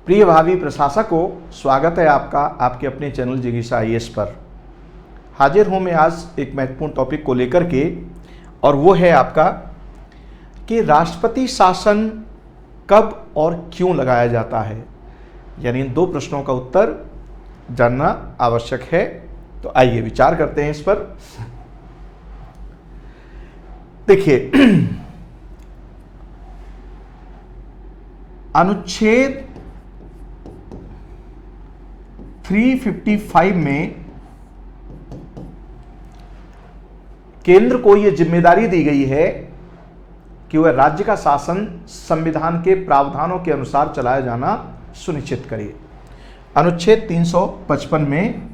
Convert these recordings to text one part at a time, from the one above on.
प्रिय भावी प्रशासकों, स्वागत है आपका आपके अपने चैनल जिज्ञासा आईएएस पर। हाजिर हूँ मैं आज एक महत्वपूर्ण टॉपिक को लेकर के, और वो है आपका कि राष्ट्रपति शासन कब और क्यों लगाया जाता है। यानी इन दो प्रश्नों का उत्तर जानना आवश्यक है। तो आइए विचार करते हैं इस पर। देखिए, अनुच्छेद 355 में केंद्र को यह जिम्मेदारी दी गई है कि वह राज्य का शासन संविधान के प्रावधानों के अनुसार चलाया जाना सुनिश्चित करे। अनुच्छेद 355 में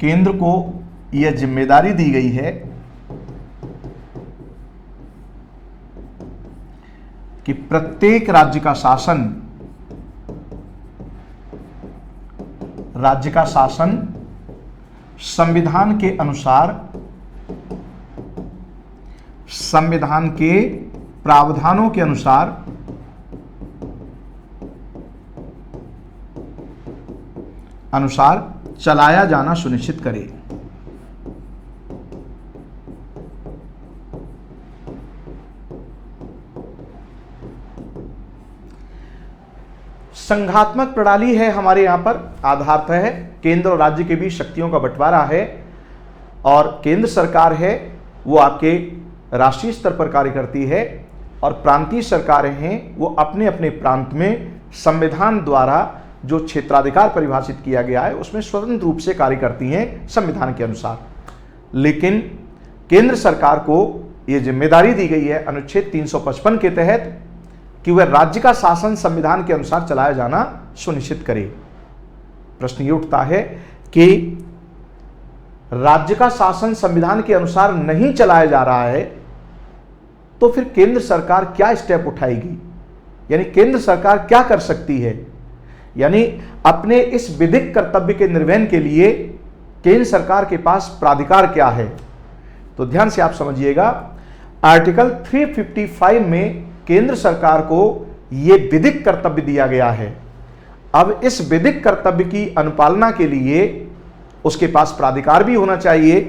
केंद्र को यह जिम्मेदारी दी गई है कि प्रत्येक राज्य का शासन संविधान के अनुसार संविधान के प्रावधानों के अनुसार चलाया जाना सुनिश्चित करे। संघात्मक प्रणाली है हमारे यहां पर, आधारतः है केंद्र और राज्य के बीच शक्तियों का बंटवारा है, और केंद्र सरकार है वो आपके राष्ट्रीय स्तर पर कार्य करती है, और प्रांतीय सरकारें हैं वो अपने अपने प्रांत में संविधान द्वारा जो क्षेत्राधिकार परिभाषित किया गया है उसमें स्वतंत्र रूप से कार्य करती हैं संविधान के अनुसार। लेकिन केंद्र सरकार को यह जिम्मेदारी दी गई है अनुच्छेद 355 के तहत कि वह राज्य का शासन संविधान के अनुसार चलाया जाना सुनिश्चित करे। प्रश्न ये उठता है कि राज्य का शासन संविधान के अनुसार नहीं चलाया जा रहा है तो फिर केंद्र सरकार क्या स्टेप उठाएगी, यानी केंद्र सरकार क्या कर सकती है। यानी अपने इस विधिक कर्तव्य के निर्वहन के लिए केंद्र सरकार के पास प्राधिकार क्या है। तो ध्यान से आप समझिएगा, आर्टिकल 355 में केंद्र सरकार को यह विधिक कर्तव्य दिया गया है। अब इस विधिक कर्तव्य की अनुपालना के लिए उसके पास प्राधिकार भी होना चाहिए।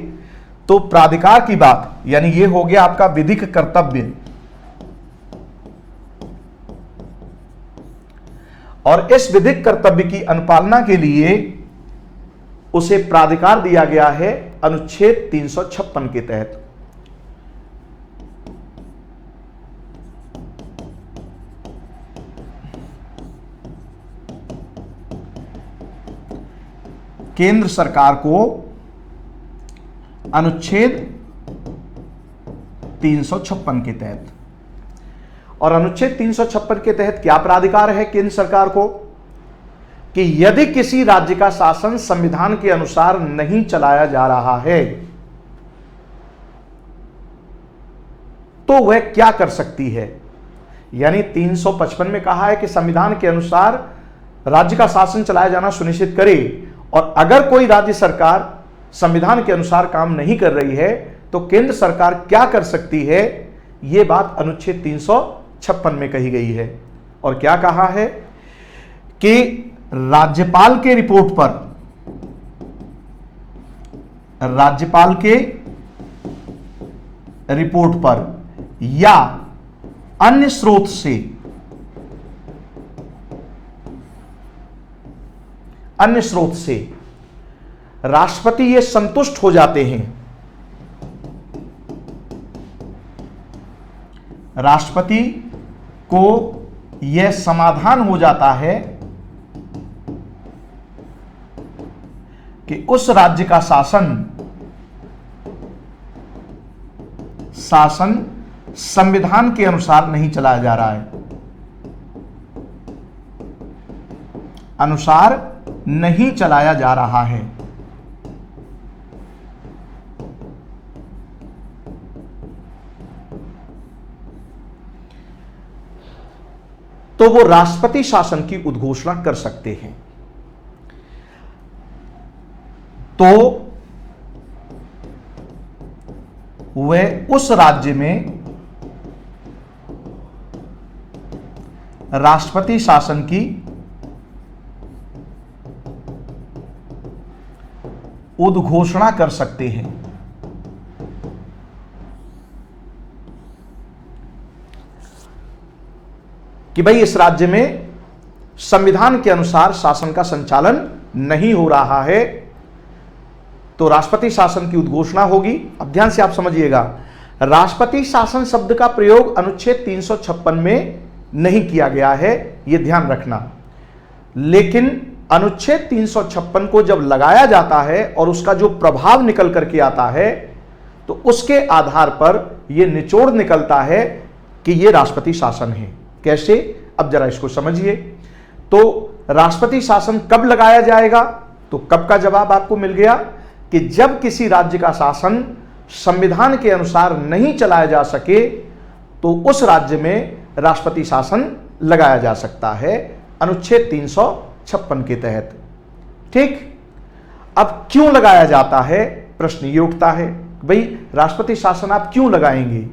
तो प्राधिकार की बात, यानी यह हो गया आपका विधिक कर्तव्य, और इस विधिक कर्तव्य की अनुपालना के लिए उसे प्राधिकार दिया गया है अनुच्छेद 356 के तहत। केंद्र सरकार को अनुच्छेद 356 के तहत, और अनुच्छेद 356 के तहत क्या प्राधिकार है केंद्र सरकार को कि यदि किसी राज्य का शासन संविधान के अनुसार नहीं चलाया जा रहा है तो वह क्या कर सकती है। यानी 355 में कहा है कि संविधान के अनुसार राज्य का शासन चलाया जाना सुनिश्चित करे, और अगर कोई राज्य सरकार संविधान के अनुसार काम नहीं कर रही है तो केंद्र सरकार क्या कर सकती है, यह बात अनुच्छेद 356 में कही गई है। और क्या कहा है कि राज्यपाल के रिपोर्ट पर या अन्य स्रोत से राष्ट्रपति ये संतुष्ट हो जाते हैं, राष्ट्रपति को यह समाधान हो जाता है कि उस राज्य का शासन संविधान के अनुसार नहीं चलाया जा रहा है, अनुसार नहीं चलाया जा रहा है। तो वो राष्ट्रपति शासन की उद्घोषणा कर सकते हैं। तो वह उस राज्य में राष्ट्रपति शासन की उद्घोषणा कर सकते हैं। कि भाई इस राज्य में संविधान के अनुसार शासन का संचालन नहीं हो रहा है, तो राष्ट्रपति शासन की उद्घोषणा होगी। अब ध्यान से आप समझिएगा, राष्ट्रपति शासन शब्द का प्रयोग अनुच्छेद 356 में नहीं किया गया है, यह ध्यान रखना। लेकिन अनुच्छेद 356 को जब लगाया जाता है और उसका जो प्रभाव निकल करके आता है, तो उसके आधार पर यह निचोड़ निकलता है कि यह राष्ट्रपति शासन है। कैसे? अब जरा इसको समझिए। तो राष्ट्रपति शासन कब लगाया जाएगा? तो कब का जवाब आपको मिल गया कि जब किसी राज्य का शासन संविधान के अनुसार नहीं चलाया जा सके, तो उस राज्य में राष्ट्रपति शासन लगाया जा सकता है अनुच्छेद 356 के तहत। ठीक, अब क्यों लगाया जाता है, प्रश्न ये उठता है, भाई राष्ट्रपति शासन आप क्यों लगाएंगे?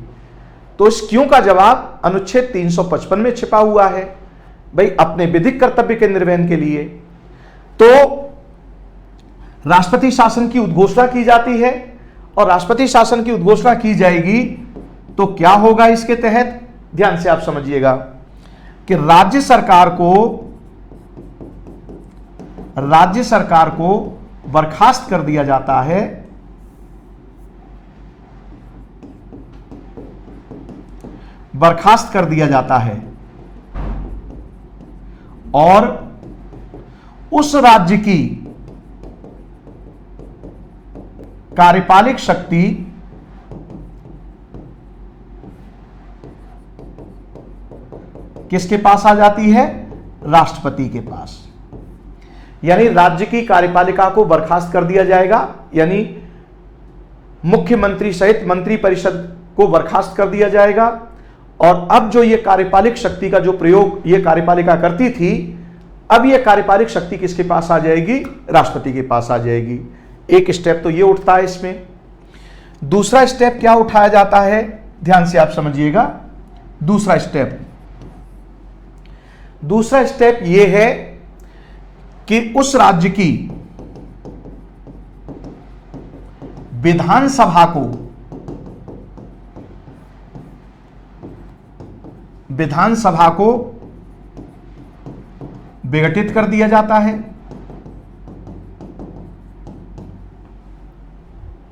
तो इस क्यों का जवाब अनुच्छेद 355 में छिपा हुआ है, भाई अपने विधिक कर्तव्य के निर्वहन के लिए। तो राष्ट्रपति शासन की उद्घोषणा की जाती है, और राष्ट्रपति शासन की उद्घोषणा की जाएगी तो क्या होगा इसके तहत? ध्यान से आप समझिएगा कि राज्य सरकार को बर्खास्त कर दिया जाता है, बर्खास्त कर दिया जाता है, और उस राज्य की कार्यपालिक शक्ति किसके पास आ जाती है? राष्ट्रपति के पास। यानी राज्य की कार्यपालिका को बर्खास्त कर दिया जाएगा, यानी मुख्यमंत्री सहित मंत्रिपरिषद को बर्खास्त कर दिया जाएगा, और अब जो ये कार्यपालिक शक्ति का जो प्रयोग ये कार्यपालिका करती थी, अब ये कार्यपालिक शक्ति किसके पास आ जाएगी? राष्ट्रपति के पास आ जाएगी। एक स्टेप तो ये उठता है इसमें। दूसरा स्टेप क्या उठाया जाता है? ध्यान से आप समझिएगा। दूसरा स्टेप ये है कि उस राज्य की विधानसभा को विघटित कर दिया जाता है।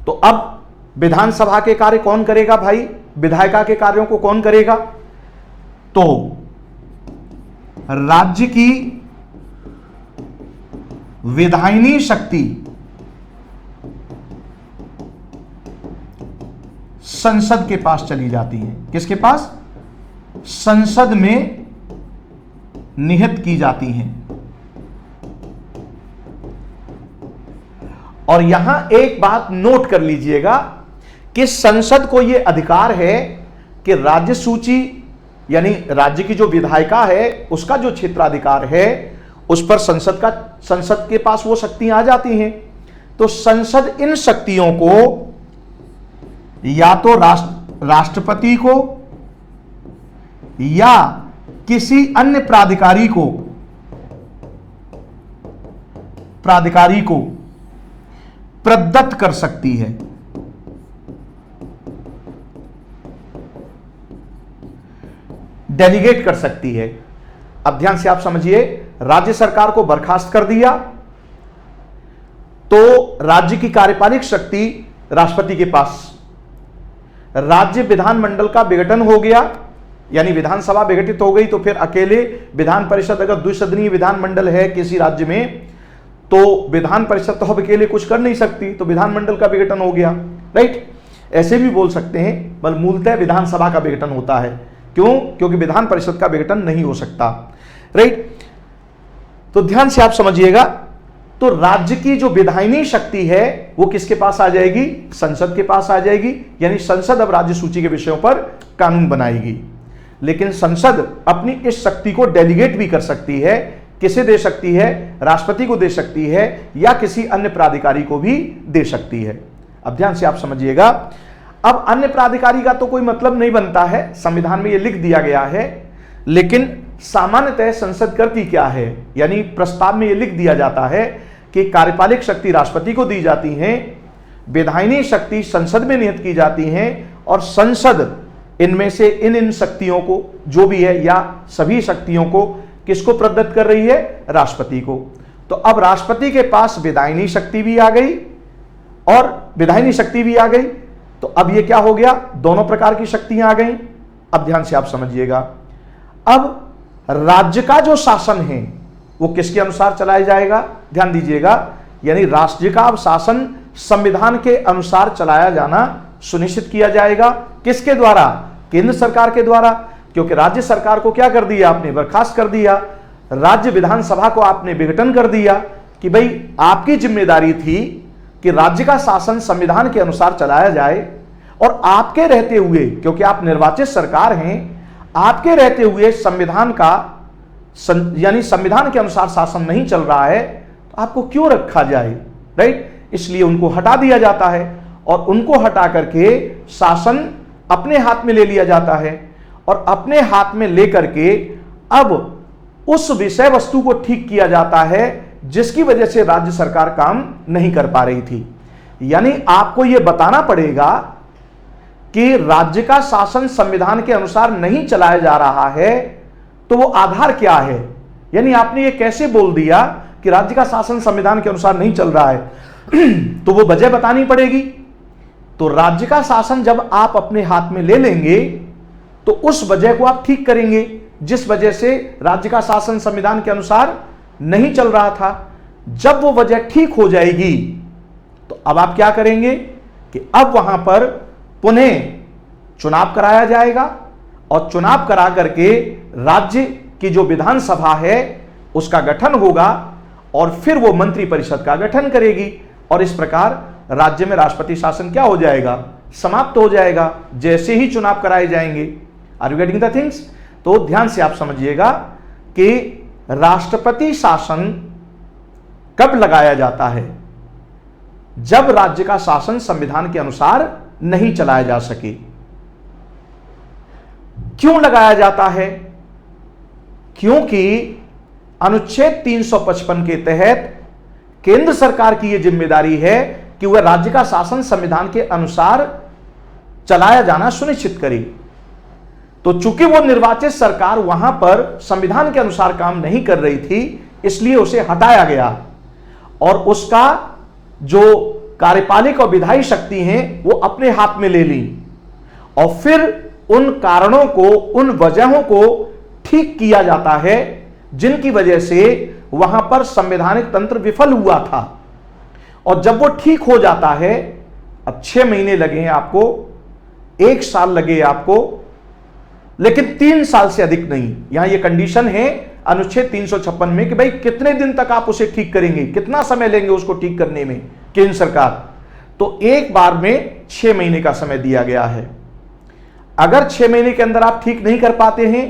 तो अब विधानसभा के कार्य कौन करेगा भाई? विधायिका के कार्यों को कौन करेगा? तो राज्य की विधायिनी शक्ति संसद के पास चली जाती है। किसके पास? संसद में निहित की जाती हैं। और यहां एक बात नोट कर लीजिएगा कि संसद को यह अधिकार है कि राज्य सूची, यानी राज्य की जो विधायिका है उसका जो क्षेत्राधिकार है उस पर संसद के पास वो शक्तियां आ जाती हैं। तो संसद इन शक्तियों को या तो राष्ट्रपति को या किसी अन्य प्राधिकारी को प्रदत्त कर सकती है। डेलीगेट कर सकती है। अब ध्यान से आप समझिए, राज्य सरकार को बर्खास्त कर दिया तो राज्य की कार्यपालिक शक्ति राष्ट्रपति के पास, राज्य विधानमंडल का विघटन हो गया, यानी विधानसभा विघटित हो गई, तो फिर अकेले विधान परिषद, अगर द्विसदनीय विधानमंडल है किसी राज्य में, तो विधान परिषद तो अब अकेले कुछ कर नहीं सकती, तो विधानमंडल का विघटन हो गया। राइट, ऐसे भी बोल सकते हैं, बल मूलतः विधानसभा का विघटन होता है। क्यों? क्योंकि विधान परिषद का विघटन नहीं हो सकता। राइट, तो ध्यान से आप समझिएगा, तो राज्य की जो विधायिनी शक्ति है वो किसके पास आ जाएगी? संसद के पास आ जाएगी। यानी संसद अब राज्य सूची के विषयों पर कानून बनाएगी। लेकिन संसद अपनी इस शक्ति को डेलीगेट भी कर सकती है। किसे दे सकती है? राष्ट्रपति को दे सकती है, या किसी अन्य प्राधिकारी को भी दे सकती है। अब ध्यान से आप समझिएगा, अब अन्य प्राधिकारी का तो कोई मतलब नहीं बनता है, संविधान में यह लिख दिया गया है, लेकिन सामान्यतः संसद करती क्या है, यानी प्रस्ताव में यह लिख दिया जाता है कि कार्यपालिक शक्ति राष्ट्रपति को दी जाती है, विधायिनी शक्ति संसद में निहित की जाती है, और संसद इनमें से इन शक्तियों को, जो भी है या सभी शक्तियों को, किसको प्रदत्त कर रही है? राष्ट्रपति को। तो अब राष्ट्रपति के पास विधायिनी शक्ति भी आ गई और विधायिनी शक्ति भी आ गई, तो अब ये क्या हो गया? दोनों प्रकार की शक्तियां आ गई। अब ध्यान से आप समझिएगा, अब राज्य का जो शासन है वो किसके अनुसार चलाया जाएगा? ध्यान दीजिएगा, यानी राज्य का अब शासन संविधान के अनुसार चलाया जाना सुनिश्चित किया जाएगा। किसके द्वारा? केंद्र सरकार के द्वारा, क्योंकि राज्य सरकार को क्या कर दिया आपने? बर्खास्त कर दिया। राज्य विधानसभा को आपने विघटन कर दिया कि भाई आपकी जिम्मेदारी थी कि राज्य का शासन संविधान के अनुसार चलाया जाए, और आपके रहते हुए, क्योंकि आप निर्वाचित सरकार हैं, आपके रहते हुए संविधान का यानी संविधान के अनुसार शासन नहीं चल रहा है, तो आपको क्यों रखा जाए? राइट? इसलिए उनको हटा दिया जाता है और उनको हटा करके शासन अपने हाथ में ले लिया जाता है, और अपने हाथ में लेकर के अब उस विषय वस्तु को ठीक किया जाता है जिसकी वजह से राज्य सरकार काम नहीं कर पा रही थी। यानी आपको यह बताना पड़ेगा कि राज्य का शासन संविधान के अनुसार नहीं चलाया जा रहा है, तो वो आधार क्या है? यानी आपने ये कैसे बोल दिया कि राज्य का शासन संविधान के अनुसार नहीं चल रहा है? तो वो वजह बतानी पड़ेगी। तो राज्य का शासन जब आप अपने हाथ में ले लेंगे तो उस वजह को आप ठीक करेंगे जिस वजह से राज्य का शासन संविधान के अनुसार नहीं चल रहा था। जब वो वजह ठीक हो जाएगी तो अब आप क्या करेंगे कि अब वहां पर पुनः चुनाव कराया जाएगा, और चुनाव करा करके राज्य की जो विधानसभा है उसका गठन होगा, और फिर वो मंत्रिपरिषद का गठन करेगी, और इस प्रकार राज्य में राष्ट्रपति शासन क्या हो जाएगा? समाप्त हो जाएगा, जैसे ही चुनाव कराए जाएंगे। Are you getting the things? तो ध्यान से आप समझिएगा कि राष्ट्रपति शासन कब लगाया जाता है? जब राज्य का शासन संविधान के अनुसार नहीं चलाया जा सके। क्यों लगाया जाता है? क्योंकि अनुच्छेद 355 के तहत केंद्र सरकार की यह जिम्मेदारी है कि वह राज्य का शासन संविधान के अनुसार चलाया जाना सुनिश्चित करे। तो चूंकि वो निर्वाचित सरकार वहां पर संविधान के अनुसार काम नहीं कर रही थी, इसलिए उसे हटाया गया, और उसका जो कार्यपालिक और विधायी शक्ति हैं वो अपने हाथ में ले ली, और फिर उन कारणों को, उन वजहों को ठीक किया जाता है जिनकी वजह से वहां पर संवैधानिक तंत्र विफल हुआ था। और जब वो ठीक हो जाता है, अब 6 महीने लगे हैं आपको, 1 साल लगे आपको, लेकिन 3 साल से अधिक नहीं। यहां ये कंडीशन है अनुच्छेद 356 में कि भाई कितने दिन तक आप उसे ठीक करेंगे, कितना समय लेंगे उसको ठीक करने में केंद्र सरकार। तो एक बार में 6 महीने का समय दिया गया है। अगर 6 महीने के अंदर आप ठीक नहीं कर पाते हैं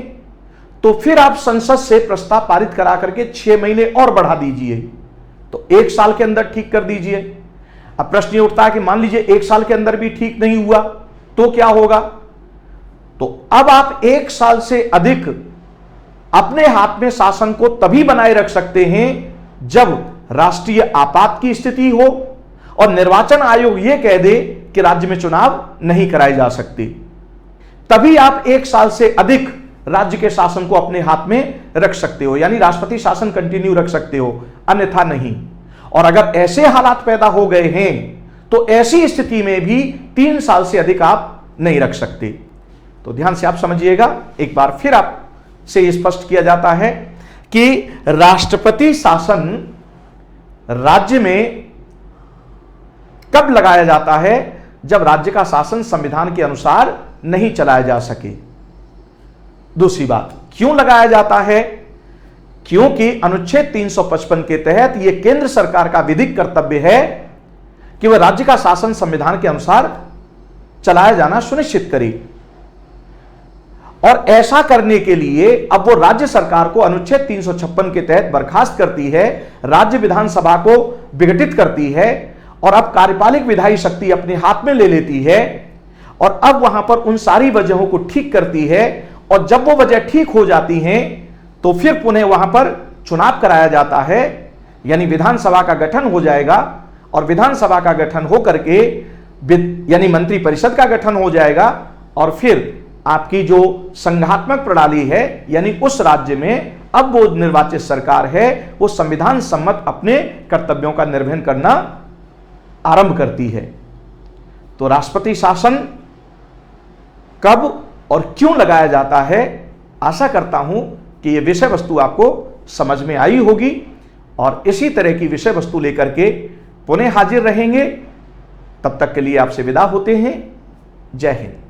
तो फिर आप संसद से प्रस्ताव पारित करा करके 6 महीने और बढ़ा दीजिए, तो 1 साल के अंदर ठीक कर दीजिए। अब प्रश्न ये उठता है कि मान लीजिए 1 साल के अंदर भी ठीक नहीं हुआ तो क्या होगा? तो अब आप 1 साल से अधिक अपने हाथ में शासन को तभी बनाए रख सकते हैं जब राष्ट्रीय आपात की स्थिति हो और निर्वाचन आयोग यह कह दे कि राज्य में चुनाव नहीं कराए जा सकते। तभी आप 1 साल से अधिक राज्य के शासन को अपने हाथ में रख सकते हो, यानी राष्ट्रपति शासन कंटिन्यू रख सकते हो, अन्यथा नहीं। और अगर ऐसे हालात पैदा हो गए हैं तो ऐसी स्थिति में भी 3 साल से अधिक आप नहीं रख सकते। तो ध्यान से आप समझिएगा, एक बार फिर आप से स्पष्ट किया जाता है कि राष्ट्रपति शासन राज्य में कब लगाया जाता है? जब राज्य का शासन संविधान के अनुसार नहीं चलाया जा सके। दूसरी बात, क्यों लगाया जाता है? क्योंकि अनुच्छेद 355 के तहत यह केंद्र सरकार का विधिक कर्तव्य है कि वह राज्य का शासन संविधान के अनुसार चलाया जाना सुनिश्चित करे। और ऐसा करने के लिए अब वो राज्य सरकार को अनुच्छेद 356 के तहत बर्खास्त करती है, राज्य विधानसभा को विघटित करती है, और अब कार्यपालिक विधायी शक्ति अपने हाथ में ले लेती है, और अब वहां पर उन सारी वजहों को ठीक करती है, और जब वो वजह ठीक हो जाती हैं तो फिर पुनः वहां पर चुनाव कराया जाता है, यानी विधानसभा का गठन हो जाएगा और विधानसभा का गठन हो करके यानी मंत्री परिषद का गठन हो जाएगा और फिर आपकी जो संघात्मक प्रणाली है यानी उस राज्य में अब वो निर्वाचित सरकार है वो संविधान सम्मत अपने कर्तव्यों का निर्वहन करना आरंभ करती है। तो राष्ट्रपति शासन कब और क्यों लगाया जाता है, आशा करता हूं कि यह विषय वस्तु आपको समझ में आई होगी और इसी तरह की विषय वस्तु लेकर के पुनः हाजिर रहेंगे। तब तक के लिए आपसे विदा होते हैं। जय हिंद।